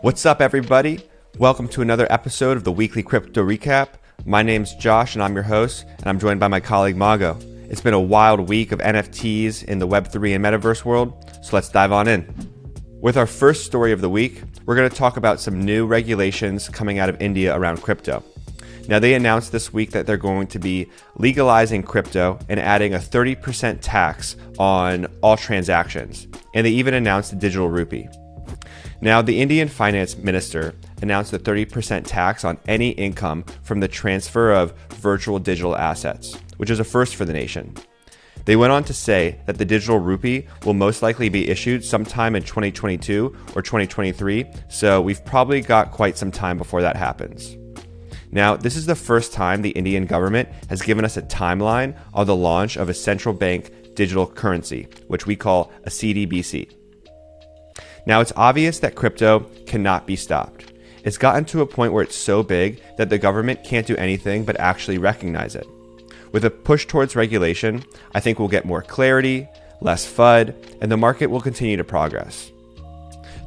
What's up, everybody? Welcome to another episode of the Weekly Crypto Recap. My name's Josh, and I'm your host, and I'm joined by my colleague Mago. It's been a wild week of NFTs in the Web3 and Metaverse world, so let's dive on in. With our first story of the week, we're going to talk about some new regulations coming out of India around crypto. Now, they announced this week that they're going to be legalizing crypto and adding a 30% tax on all transactions, and they even announced the digital rupee. Now, the Indian finance minister announced a 30% tax on any income from the transfer of virtual digital assets, which is a first for the nation. They went on to say that the digital rupee will most likely be issued sometime in 2022 or 2023, so we've probably got quite some time before that happens. Now, this is the first time the Indian government has given us a timeline on the launch of a central bank digital currency, which we call a CDBC. Now, it's obvious that crypto cannot be stopped. It's gotten to a point where it's so big that the government can't do anything but actually recognize it. With a push towards regulation, I think we'll get more clarity, less FUD, and the market will continue to progress.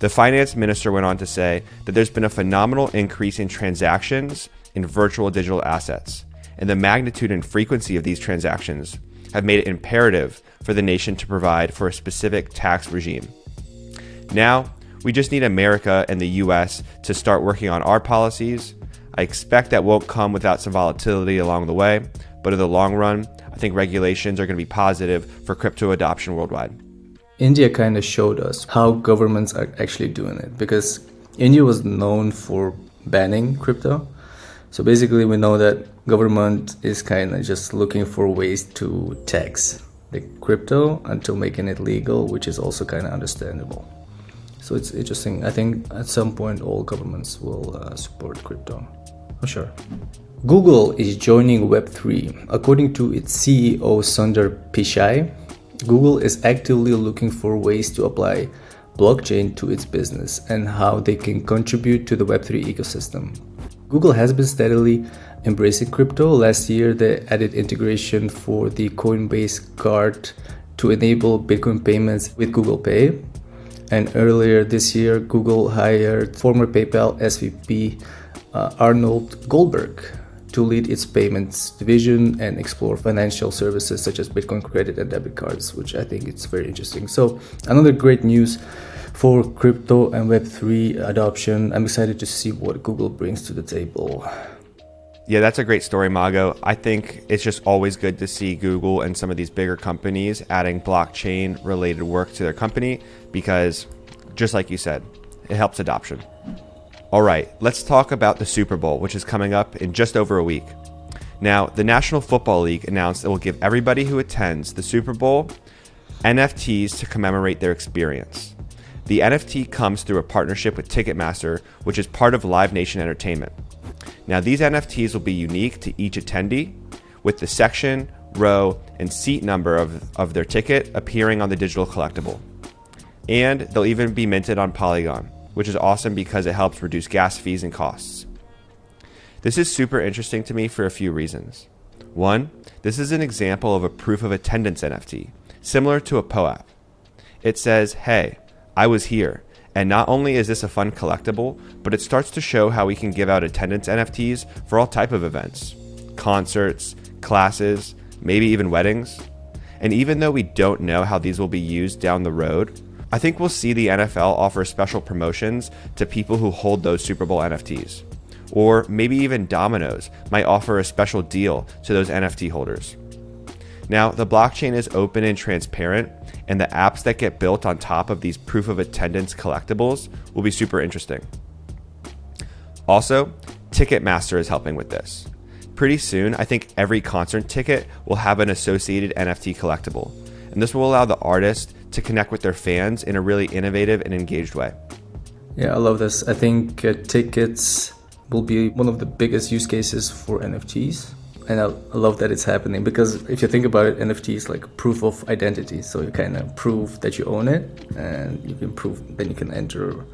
The finance minister went on to say that there's been a phenomenal increase in transactions in virtual digital assets, and the magnitude and frequency of these transactions have made it imperative for the nation to provide for a specific tax regime. Now, we just need America and the US to start working on our policies. I expect that won't come without some volatility along the way, but in the long run, I think regulations are going to be positive for crypto adoption worldwide. India kind of showed us how governments are actually doing it, because India was known for banning crypto. So basically, we know that government is kind of just looking for ways to tax the crypto until making it legal, which is also kind of understandable. So it's interesting. I think at some point all governments will support crypto, for sure. Google is joining Web3. According to its CEO Sundar Pichai, Google is actively looking for ways to apply blockchain to its business and how they can contribute to the Web3 ecosystem. Google has been steadily embracing crypto. Last year, they added integration for the Coinbase card to enable Bitcoin payments with Google Pay. And earlier this year, Google hired former PayPal SVP Arnold Goldberg to lead its payments division and explore financial services such as Bitcoin credit and debit cards, which I think is very interesting. So another great news for crypto and Web3 adoption. I'm excited to see what Google brings to the table. Yeah, that's a great story, Mago. I think it's just always good to see Google and some of these bigger companies adding blockchain related work to their company because, just like you said, it helps adoption. All right, let's talk about the Super Bowl, which is coming up in just over a week. Now, the National Football League announced it will give everybody who attends the Super Bowl NFTs to commemorate their experience. The NFT comes through a partnership with Ticketmaster, which is part of Live Nation Entertainment. Now, these NFTs will be unique to each attendee, with the section, row, and seat number of their ticket appearing on the digital collectible. And they'll even be minted on Polygon, which is awesome because it helps reduce gas fees and costs. This is super interesting to me for a few reasons. One, this is an example of a proof of attendance NFT, similar to a POAP. It says, hey, I was here. And not only is this a fun collectible, but it starts to show how we can give out attendance NFTs for all type of events, concerts, classes, maybe even weddings. And even though we don't know how these will be used down the road, I think we'll see the NFL offer special promotions to people who hold those Super Bowl NFTs. Or maybe even Domino's might offer a special deal to those NFT holders. Now, the blockchain is open and transparent, and the apps that get built on top of these proof of attendance collectibles will be super interesting. Also, Ticketmaster is helping with this. Pretty soon, I think every concert ticket will have an associated NFT collectible, and this will allow the artist to connect with their fans in a really innovative and engaged way. Yeah, I love this. I think tickets will be one of the biggest use cases for NFTs. And I love that it's happening because if you think about it, NFT is like proof of identity. So you kind of prove that you own it, and you can prove, then you can enter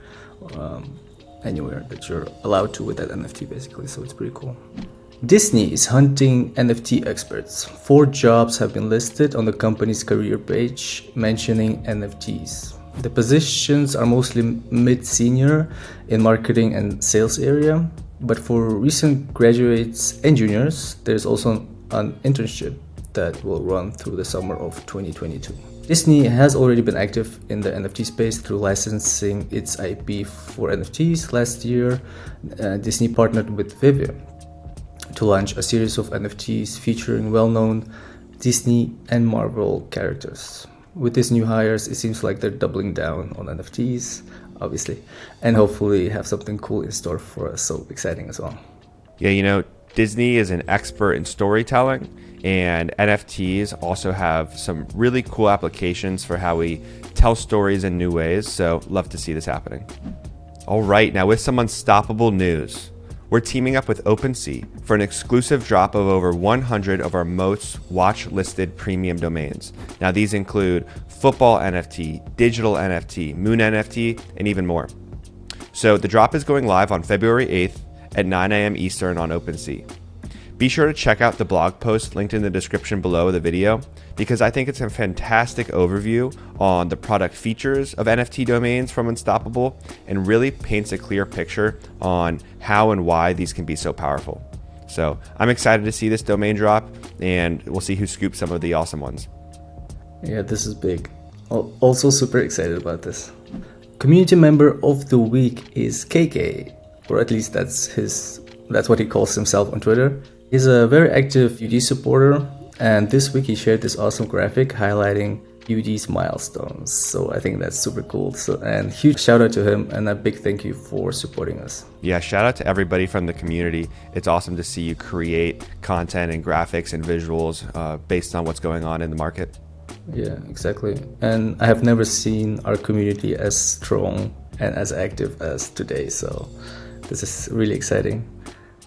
anywhere that you're allowed to with that NFT basically. So it's pretty cool. Disney is hunting NFT experts. 4 jobs have been listed on the company's career page mentioning NFTs. The positions are mostly mid-senior in marketing and sales area, but for recent graduates and juniors, there's also an internship that will run through the summer of 2022. Disney has already been active in the NFT space through licensing its IP for NFTs. Last year, Disney partnered with Vivia to launch a series of NFTs featuring well-known Disney and Marvel characters. With these new hires, it seems like they're doubling down on NFTs, obviously, and hopefully have something cool in store for us. So exciting as well. Yeah, Disney is an expert in storytelling, and NFTs also have some really cool applications for how we tell stories in new ways. So love to see this happening. All right, now with some unstoppable news. We're teaming up with OpenSea for an exclusive drop of over 100 of our most watch-listed premium domains. Now, these include football NFT, digital NFT, moon NFT, and even more. So the drop is going live on February 8th at 9 a.m. Eastern on OpenSea. Be sure to check out the blog post linked in the description below the video, because I think it's a fantastic overview on the product features of NFT domains from Unstoppable and really paints a clear picture on how and why these can be so powerful. So I'm excited to see this domain drop, and we'll see who scoops some of the awesome ones. Yeah, this is big. Also super excited about this. Community member of the week is KK, or at least that's what he calls himself on Twitter. He's a very active UD supporter, and this week he shared this awesome graphic highlighting UD's milestones. So I think that's super cool. And huge shout out to him, and a big thank you for supporting us. Yeah, shout out to everybody from the community. It's awesome to see you create content and graphics and visuals based on what's going on in the market. Yeah, exactly. And I have never seen our community as strong and as active as today. So this is really exciting.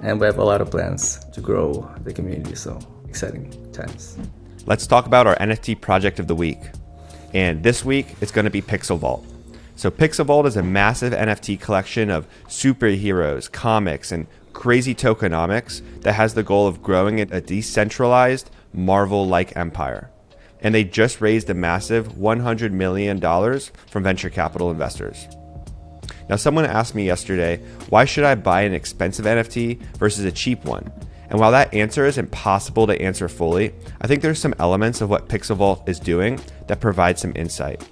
And we have a lot of plans to grow the community, so exciting times. Let's talk about our NFT project of the week. And this week, it's going to be Pixel Vault. So Pixel Vault is a massive NFT collection of superheroes, comics, and crazy tokenomics that has the goal of growing a decentralized, Marvel-like empire. And they just raised a massive $100 million from venture capital investors. Now, someone asked me yesterday, why should I buy an expensive NFT versus a cheap one? And while that answer is impossible to answer fully, I think there's some elements of what Pixel Vault is doing that provide some insight.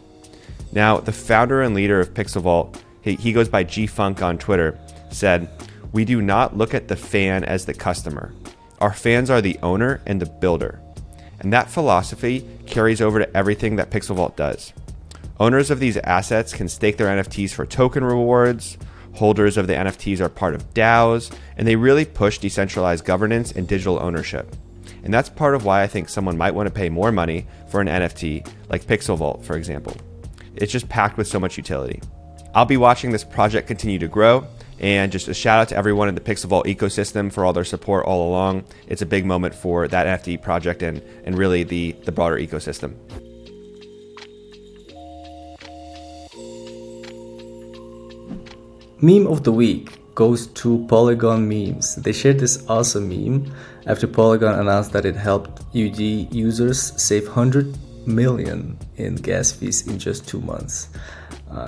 Now, the founder and leader of Pixel Vault, he goes by G-Funk on Twitter, said, "We do not look at the fan as the customer. Our fans are the owner and the builder." And that philosophy carries over to everything that Pixel Vault does. Owners of these assets can stake their NFTs for token rewards, holders of the NFTs are part of DAOs, and they really push decentralized governance and digital ownership. And that's part of why I think someone might want to pay more money for an NFT, like Pixel Vault, for example. It's just packed with so much utility. I'll be watching this project continue to grow, and just a shout out to everyone in the Pixel Vault ecosystem for all their support all along. It's a big moment for that NFT project and really the broader ecosystem. Meme of the week goes to Polygon Memes. They shared this awesome meme after Polygon announced that it helped UD users save 100 million in gas fees in just 2 months.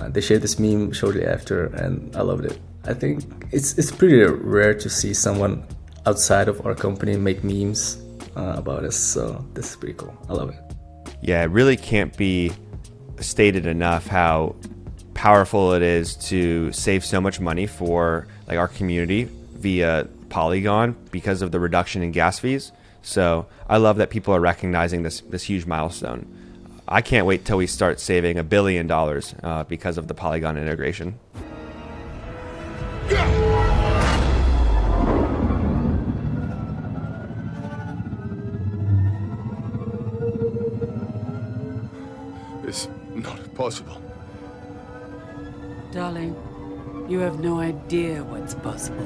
They shared this meme shortly after, and I loved it. I think it's pretty rare to see someone outside of our company make memes about us, so this is pretty cool. I love it. Yeah, it really can't be stated enough how powerful it is to save so much money for like our community via Polygon because of the reduction in gas fees. So I love that people are recognizing this huge milestone. I can't wait till we start saving $1 billion because of the Polygon integration. It's not possible. Darling, you have no idea what's possible.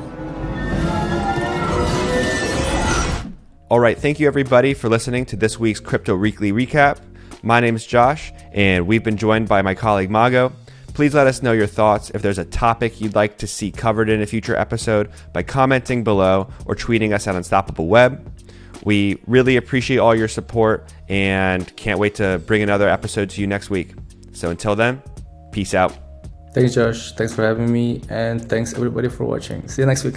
All right, thank you everybody for listening to this week's Crypto Weekly Recap. My name is Josh, and we've been joined by my colleague Mago. Please let us know your thoughts if there's a topic you'd like to see covered in a future episode by commenting below or tweeting us at Unstoppable Web. We really appreciate all your support and can't wait to bring another episode to you next week. So until then, Peace out. Thanks, Josh. Thanks for having me. And thanks, everybody, for watching. See you next week.